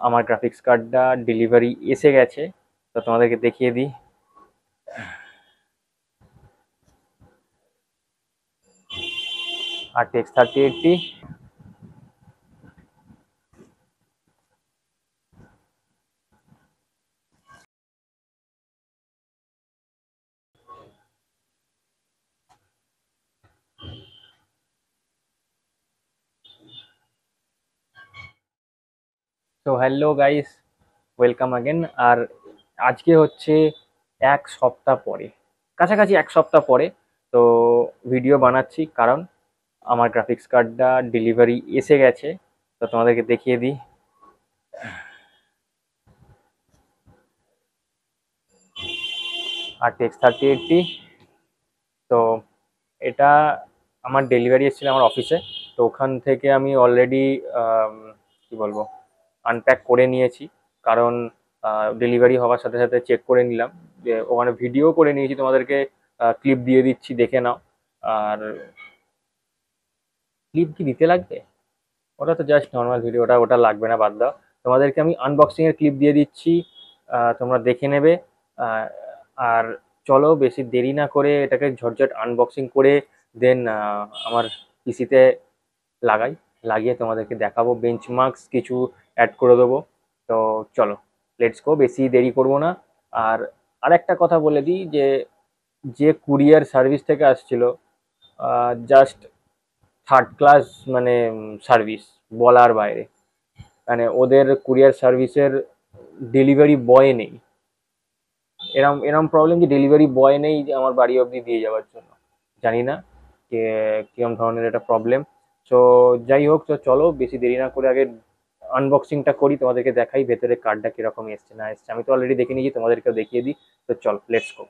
আমার গ্রাফিক্স কার্ডটা ডেলিভারি এসে গেছে, তো তোমাদেরকে দেখিয়ে দিই। RTX 3080। তো হ্যালো গাইস, ওয়েলকাম আগেন। আর আজকে হচ্ছে এক সপ্তাহ পরে, কাছাকাছি এক সপ্তাহ পরে তো ভিডিও বানাচ্ছি, কারণ আমার গ্রাফিক্স কার্ডটা ডেলিভারি এসে গেছে, তো তোমাদেরকে দেখিয়ে দিই। RTX 3080। তো এটা আমার ডেলিভারি এসেছিল আমার অফিসে, তো ওখান থেকে আমি অলরেডি কি বলবো, আনপ্যাক করে নিয়েছি। কারণ ডেলিভারি হওয়ার সাথে সাথে চেক করে নিলাম, যে ওখানে ভিডিও করে নিয়েছি, তোমাদেরকে ক্লিপ দিয়ে দিচ্ছি, দেখে নাও। আর ক্লিপ কি দিতে লাগবে? ওটা তো জাস্ট নর্মাল ভিডিও, ওটা ওটা লাগবে না, বাদ দাও। তোমাদেরকে আমি আনবক্সিং এর ক্লিপ দিয়ে দিচ্ছি, তোমরা দেখে নেবে। আহ, আর চলো বেশি দেরি না করে এটাকে ঝটঝট আনবক্সিং করে দেন আমার পিসিতে লাগাই, লাগিয়ে তোমাদেরকে দেখাবো, বেঞ্চমার্কস কিছু অ্যাড করে দেবো। তো চলো, লেটস গো, বেশি দেরি করব না। আর আরেকটা কথা বলে দিই, যে যে কুরিয়ার সার্ভিস থেকে আসছিল, জাস্ট থার্ড ক্লাস, মানে সার্ভিস, বলার বাইরে। মানে ওদের কুরিয়ার সার্ভিসের ডেলিভারি বয় নেই, এরম এরম প্রবলেম যে ডেলিভারি বয় নেই যে আমার বাড়ি অবধি দিয়ে যাওয়ার জন্য। জানি না যে কিরম ধরনের একটা প্রবলেম। তো যাই হোক, তো চলো বেশি দেরি না করে আগে আনবক্সিংটা করি, তোমাদেরকে দেখাই ভেতরে কার্ডটা কিরকম এসছে না এসছে। আমি তো অলরেডি দেখে নিয়েছি, তোমাদেরকেও দেখিয়ে দিই। তো চল, let's go.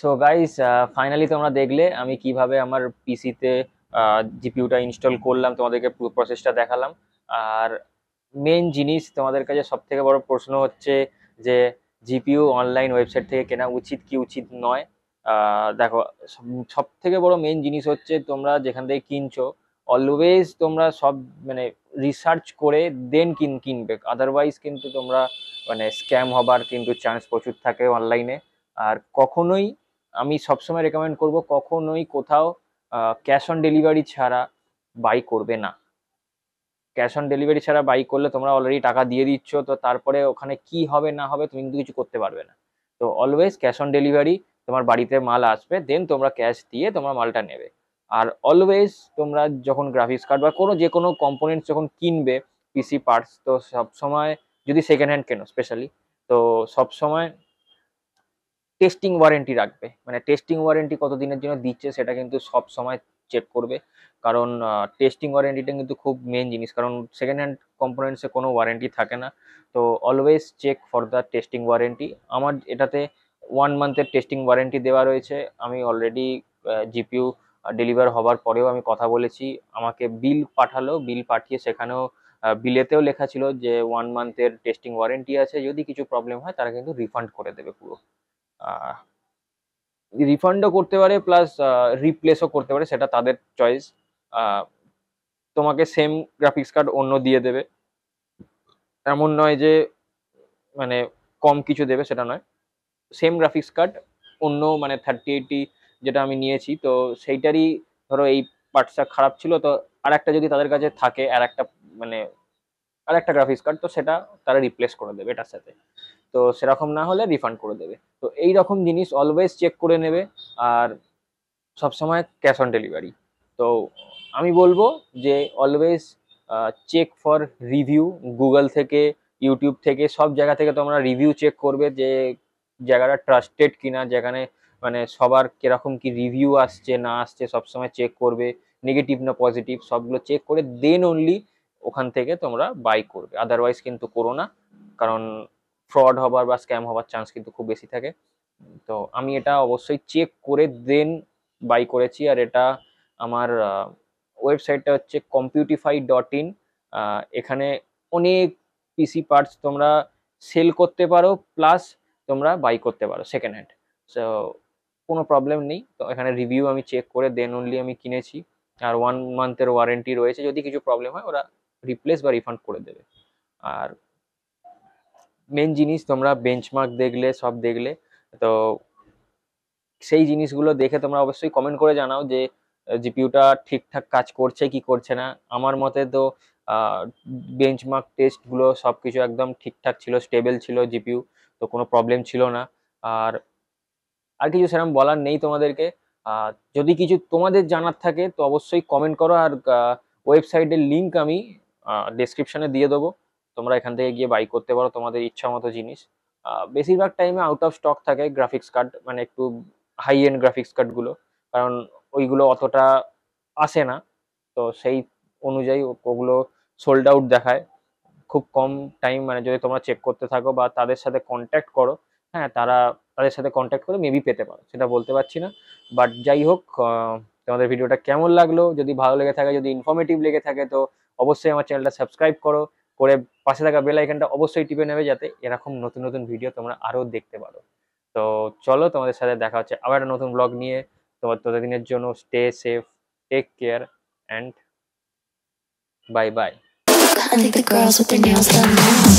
So guys, finally তোমরা দেখলে আমি কিভাবে আমার পিসিতে জিপিইউটা ইনস্টল করলাম, তোমাদেরকে পুরো প্রসেসটা দেখালাম। আর মেন জিনিস তোমাদের কাছে সব থেকে বড় প্রশ্ন হচ্ছে যে জিপিইউ অনলাইন ওয়েবসাইট থেকে কেনা উচিত কি উচিত নয়। দেখো, সব থেকে বড় মেন জিনিস হচ্ছে তোমরা যেখান থেকে কিনছো অলওয়েজ তোমরা সব মানে রিসার্চ করে দেন কিনবে, আদারওয়াইজ কিন্তু তোমরা মানে স্ক্যাম হবার কিন্তু চান্স প্রচুর থাকে অনলাইনে। আর কখনোই আমি সবসময় রেকমেন্ড করব কখনোই কোথাও ক্যাশ অন ডেলিভারি ছাড়া বাই করবে না। ক্যাশ অন ডেলিভারি ছাড়া বাই করলে তোমরা অলরেডি টাকা দিয়ে দিচ্ছ, তো তারপরে ওখানে কি হবে না হবে তুমি কিন্তু কিছু করতে পারবে না। তো অলওয়েজ ক্যাশ অন ডেলিভারি, তোমার বাড়িতে মাল আসবে দেন তোমরা ক্যাশ দিয়ে তোমরা মালটা নেবে। আর অলওয়েজ তোমরা যখন গ্রাফিক্স কার্ড বা যে কোনো কম্পোনেন্টস যখন কিনবে, পিসি পার্টস, তো সবসময় যদি সেকেন্ড হ্যান্ড কেনো স্পেশালি, তো সবসময় টেস্টিং ওয়ারেন্টি রাখবে। মানে টেস্টিং ওয়ারেন্টি কত দিনের জন্য দিচ্ছে সেটা কিন্তু সব সময় চেক করবে, কারণ টেস্টিং ওয়ারেন্টিটা কিন্তু খুব মেন জিনিস, কারণ সেকেন্ড হ্যান্ড কম্পোনেন্টসে কোনো ওয়ারেন্টি থাকে না। তো always check for the testing warranty. আমার এটাতে 1 মান্থের টেস্টিং ওয়ারেন্টি দেওয়া রয়েছে। আমি অলরেডি জিপিইউ ডেলিভার হবার পরেও আমি কথা বলেছি, আমাকে বিল পাঠালো, বিল পাঠিয়ে সেখানেও বিলেতেও লেখা ছিল যে 1 মান্থের টেস্টিং ওয়ারেন্টি আছে, যদি কিছু প্রবলেম হয় তারা কিন্তু রিফান্ড করে দেবে পুরো। রিফান্ডও করতে পারে প্লাস রিপ্লেসও করতে পারে, সেটা তাদের চয়েস। তোমাকে সেম গ্রাফিক্স কার্ড অন্য দিয়ে দেবে, এমন নয় যে মানে কম কিছু দেবে, সেটা নয়। সেম গ্রাফিক্স কার্ড অন্য মানে 3080 যেটা আমি নিয়েছি, তো সেইটারই ধরো এই পার্টসটা খারাপ ছিল, তো আর একটা যদি তাদের কাছে থাকে আর একটা মানে আর একটা গ্রাফিক্স কার্ড, তো সেটা তারা রিপ্লেস করে দেবে এটার সাথে। তো সেরকম না হলে রিফান্ড করে দেবে। তো এই রকম জিনিস অলওয়েজ চেক করে নেবে। আর সবসময় ক্যাশ অন ডেলিভারি। তো আমি বলবো যে always check for review, Google থেকে, ইউটিউব থেকে, সব জায়গা থেকে তোমরা রিভিউ চেক করবে যে জায়গাটা ট্রাস্টেড কিনা, যেখানে মানে সবার কিরকম কি রিভিউ আসছে না আসছে সবসময় চেক করবে, নেগেটিভ না পজিটিভ সবগুলো চেক করে দেন অনলি ওখান থেকে তোমরা বাই করবে, আদারওয়াইজ কিন্তু করো না, কারণ ফ্রড হবার বা স্ক্যাম হবার চান্স কিন্তু খুব বেশি থাকে। তো আমি এটা অবশ্যই চেক করে দেন বাই করেছি। আর এটা আমার ওয়েবসাইটটা হচ্ছে computify.in। এখানে অনেক পিসি পার্টস তোমরা সেল করতে পারো, প্লাস তোমরা বাই করতে পারো সেকেন্ড হ্যান্ড। সো কোনো প্রবলেম নেই। তো এখানে রিভিউ আমি চেক করে দেন অনলি আমি কিনেছি। আর 1 মান্থের ওয়ারেন্টি রয়েছে, যদি কিছু প্রবলেম হয় ওরা রিপ্লেস বা রিফান্ড করে দেবে। আর মেন জিনিস তোমরা বেঞ্চমার্ক দেখলে, সব দেখলে, তো সেই জিনিসগুলো দেখে তোমরা অবশ্যই কমেন্ট করে জানাও যে জিপিইউটা ঠিকঠাক কাজ করছে কি করছে না। আমার মতে তো বেঞ্চমার্ক টেস্টগুলো সব কিছু একদম ঠিকঠাক ছিল, স্টেবল ছিল জিপিইউ, তো কোনো প্রবলেম ছিল না। আর আর কিছু সেরকম বলার নেই তোমাদেরকে। যদি কিছু তোমাদের জানার থাকে তো অবশ্যই কমেন্ট করো। আর ওয়েবসাইটের লিঙ্ক আমি ডেসক্রিপশনে দিয়ে দেবো, তোমরা এখান থেকে গিয়ে বাই করতে পারো তোমাদের ইচ্ছা মতো জিনিস। বেশিরভাগ টাইমে আউট অফ স্টক থাকে গ্রাফিক্স কার্ড, মানে একটু হাই এন্ড গ্রাফিক্স কার্ডগুলো, কারণ ওইগুলো অতটা আসে না। তো সেই অনুযায়ী ওগুলো সোল্ড আউট দেখায় খুব কম টাইম। মানে যদি তোমরা চেক করতে থাকো বা তাদের সাথে কন্ট্যাক্ট করো, হ্যাঁ তাদের সাথে কন্ট্যাক্ট করে মেবি পেতে পারো, সেটা বলতে পারছি না। বাট যাই হোক, তোমাদের ভিডিওটা কেমন লাগলো, যদি ভালো লেগে থাকে, যদি ইনফরমেটিভ লেগে থাকে, তো অবশ্যই আমার চ্যানেলটা সাবস্ক্রাইব করো, করে পাশে থাকা বেল আইকনটা অবশ্যই টিপে নেবে, যাতে এরকম নতুন নতুন ভিডিও তোমরা আরো দেখতে পারো। তো চলো, তোমাদের সাথে দেখা hচ্ছে আবার একটা নতুন ব্লগ নিয়ে। ততদিনের জন্য stay safe, take care, and bye bye. I think the girls with their nails done now.